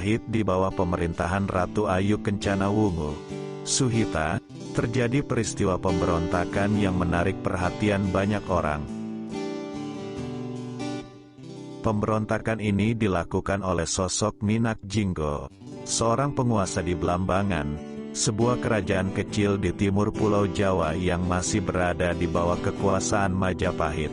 Majapahit di bawah pemerintahan Ratu Ayu Kencana Wungu, Suhita, terjadi peristiwa pemberontakan yang menarik perhatian banyak orang. Pemberontakan ini dilakukan oleh sosok Minak Jinggo, seorang penguasa di Blambangan, sebuah kerajaan kecil di timur Pulau Jawa yang masih berada di bawah kekuasaan Majapahit.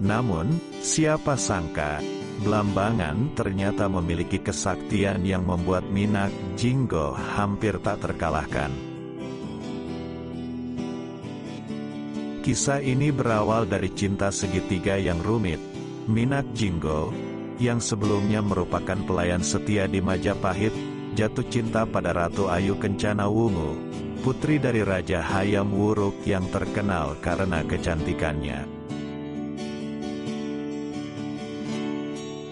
Namun, siapa sangka, Blambangan ternyata memiliki kesaktian yang membuat Minak Jinggo hampir tak terkalahkan. Kisah ini berawal dari cinta segitiga yang rumit. Minak Jinggo, yang sebelumnya merupakan pelayan setia di Majapahit, jatuh cinta pada Ratu Ayu Kencana Wungu, putri dari Raja Hayam Wuruk yang terkenal karena kecantikannya.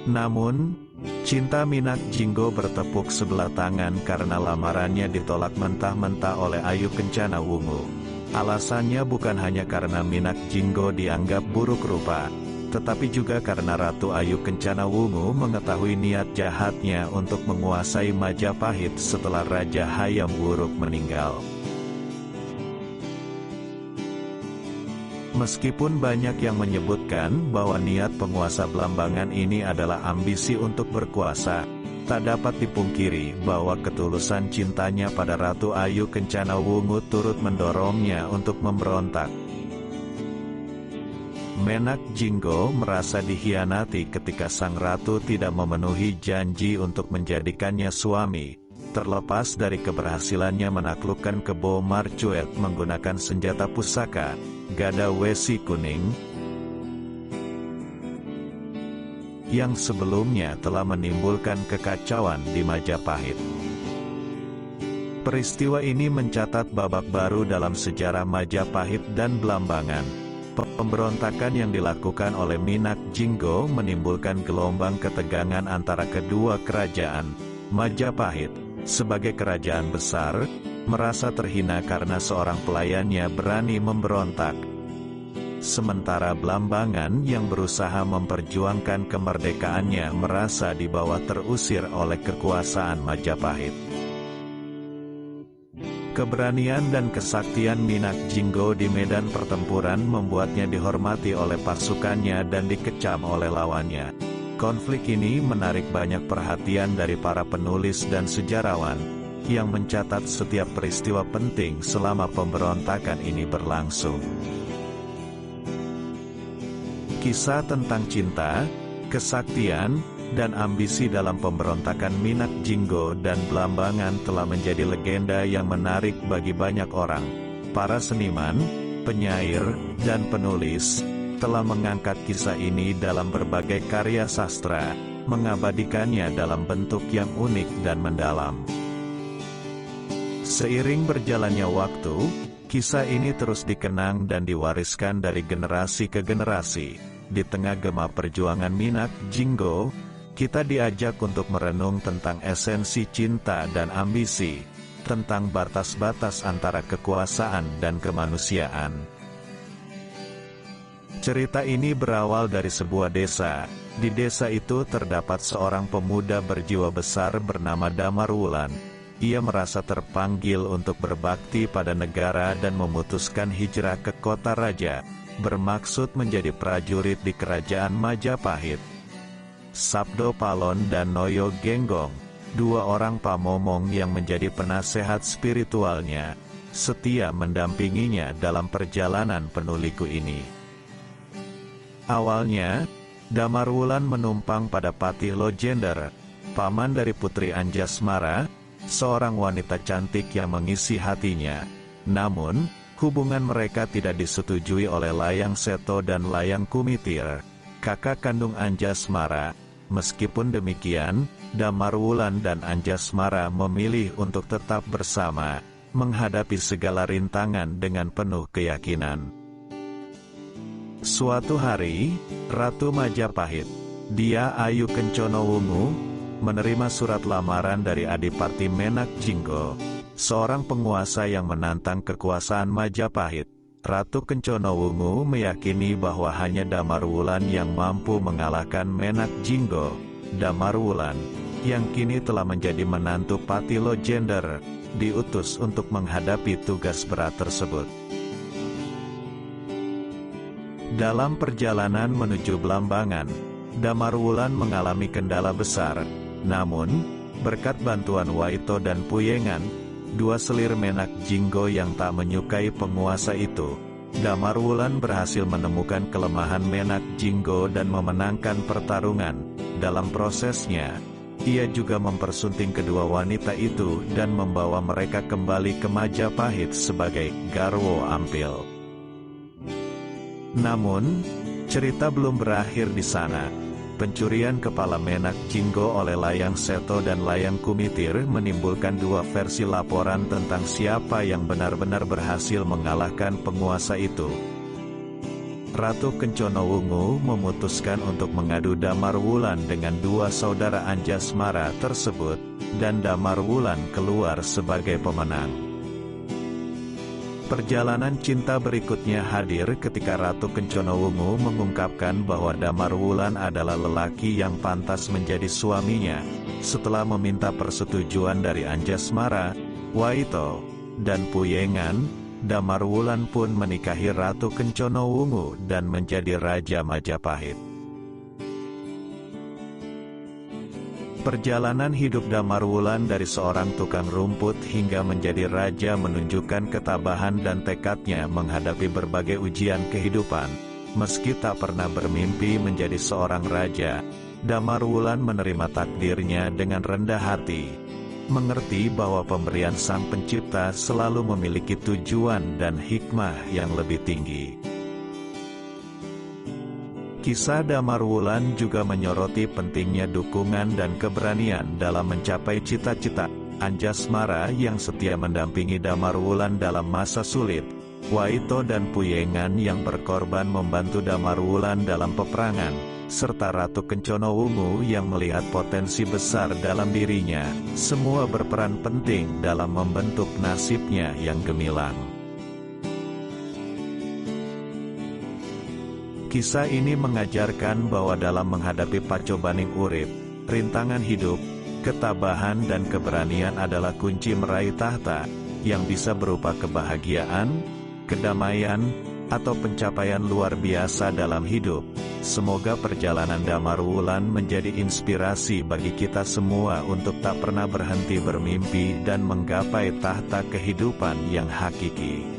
Namun, cinta Minak Jinggo bertepuk sebelah tangan karena lamarannya ditolak mentah-mentah oleh Ayu Kencana Wungu. Alasannya bukan hanya karena Minak Jinggo dianggap buruk rupa, tetapi juga karena Ratu Ayu Kencana Wungu mengetahui niat jahatnya untuk menguasai Majapahit setelah Raja Hayam Wuruk meninggal. Meskipun banyak yang menyebutkan bahwa niat penguasa Blambangan ini adalah ambisi untuk berkuasa, tak dapat dipungkiri bahwa ketulusan cintanya pada Ratu Ayu Kencana Wungu turut mendorongnya untuk memberontak. Minak Jinggo merasa dikhianati ketika sang ratu tidak memenuhi janji untuk menjadikannya suami, terlepas dari keberhasilannya menaklukkan Kebo Marcuet menggunakan senjata pusaka, Gada Wesi Kuning, yang sebelumnya telah menimbulkan kekacauan di Majapahit. Peristiwa ini mencatat babak baru dalam sejarah Majapahit dan Blambangan. Pemberontakan yang dilakukan oleh Minak Jinggo menimbulkan gelombang ketegangan antara kedua kerajaan. Majapahit, sebagai kerajaan besar, merasa terhina karena seorang pelayannya berani memberontak. Sementara Blambangan yang berusaha memperjuangkan kemerdekaannya merasa di bawah terusir oleh kekuasaan Majapahit. Keberanian dan kesaktian Minak Jinggo di medan pertempuran membuatnya dihormati oleh pasukannya dan dikecam oleh lawannya. Konflik ini menarik banyak perhatian dari para penulis dan sejarawan, yang mencatat setiap peristiwa penting selama pemberontakan ini berlangsung. Kisah tentang cinta, kesaktian, dan ambisi dalam pemberontakan Minak Jinggo dan Blambangan telah menjadi legenda yang menarik bagi banyak orang. Para seniman, penyair, dan penulis telah mengangkat kisah ini dalam berbagai karya sastra, mengabadikannya dalam bentuk yang unik dan mendalam. Seiring berjalannya waktu, kisah ini terus dikenang dan diwariskan dari generasi ke generasi. Di tengah gema perjuangan Minak Jinggo, kita diajak untuk merenung tentang esensi cinta dan ambisi, tentang batas-batas antara kekuasaan dan kemanusiaan. Cerita ini berawal dari sebuah desa. Di desa itu terdapat seorang pemuda berjiwa besar bernama Damarwulan. Ia merasa terpanggil untuk berbakti pada negara dan memutuskan hijrah ke kota raja, bermaksud menjadi prajurit di kerajaan Majapahit. Sabdo Palon dan Noyo Genggong, dua orang pamomong yang menjadi penasehat spiritualnya, setia mendampinginya dalam perjalanan penuh liku ini. Awalnya, Damarwulan menumpang pada Patih Lojender, paman dari Putri Anjasmara, seorang wanita cantik yang mengisi hatinya. Namun, hubungan mereka tidak disetujui oleh Layang Seto dan Layang Kumitir, kakak kandung Anjasmara. Meskipun demikian, Damarwulan dan Anjasmara memilih untuk tetap bersama, menghadapi segala rintangan dengan penuh keyakinan. Suatu hari, Ratu Majapahit, dia Ayu Kencana Wungu, menerima surat lamaran dari Adipati Minak Jinggo, seorang penguasa yang menantang kekuasaan Majapahit. Ratu Kencana Wungu meyakini bahwa hanya Damarwulan yang mampu mengalahkan Minak Jinggo, Damarwulan, yang kini telah menjadi menantu Patilo Gender, diutus untuk menghadapi tugas berat tersebut. Dalam perjalanan menuju Blambangan, Damarwulan mengalami kendala besar, namun, berkat bantuan Waito dan Puyengan, dua selir menak Jinggo yang tak menyukai penguasa itu, Damarwulan berhasil menemukan kelemahan menak Jinggo dan memenangkan pertarungan. Dalam prosesnya, ia juga mempersunting kedua wanita itu dan membawa mereka kembali ke Majapahit sebagai Garwo Ampil. Namun, cerita belum berakhir di sana. Pencurian kepala menak Jinggo oleh Layang Seto dan Layang Kumitir menimbulkan dua versi laporan tentang siapa yang benar-benar berhasil mengalahkan penguasa itu. Ratu Kencono memutuskan untuk mengadu Damarwulan dengan dua saudara Anjasmara tersebut, dan Damarwulan keluar sebagai pemenang. Perjalanan cinta berikutnya hadir ketika Ratu Kencono mengungkapkan bahwa Damarwulan adalah lelaki yang pantas menjadi suaminya. Setelah meminta persetujuan dari Anjasmara, Waito, dan Puyengan, Damarwulan pun menikahi Ratu Kencono dan menjadi Raja Majapahit. Perjalanan hidup Damarwulan dari seorang tukang rumput hingga menjadi raja menunjukkan ketabahan dan tekadnya menghadapi berbagai ujian kehidupan. Meski tak pernah bermimpi menjadi seorang raja, Damarwulan menerima takdirnya dengan rendah hati, mengerti bahwa pemberian Sang Pencipta selalu memiliki tujuan dan hikmah yang lebih tinggi. Kisah Damarwulan juga menyoroti pentingnya dukungan dan keberanian dalam mencapai cita-cita. Anjasmara yang setia mendampingi Damarwulan dalam masa sulit, Waito dan Puyengan yang berkorban membantu Damarwulan dalam peperangan, serta Ratu Kencono yang melihat potensi besar dalam dirinya, semua berperan penting dalam membentuk nasibnya yang gemilang. Kisah ini mengajarkan bahwa dalam menghadapi pacobaning urip, rintangan hidup, ketabahan dan keberanian adalah kunci meraih tahta, yang bisa berupa kebahagiaan, kedamaian, atau pencapaian luar biasa dalam hidup. Semoga perjalanan Damarwulan menjadi inspirasi bagi kita semua untuk tak pernah berhenti bermimpi dan menggapai tahta kehidupan yang hakiki.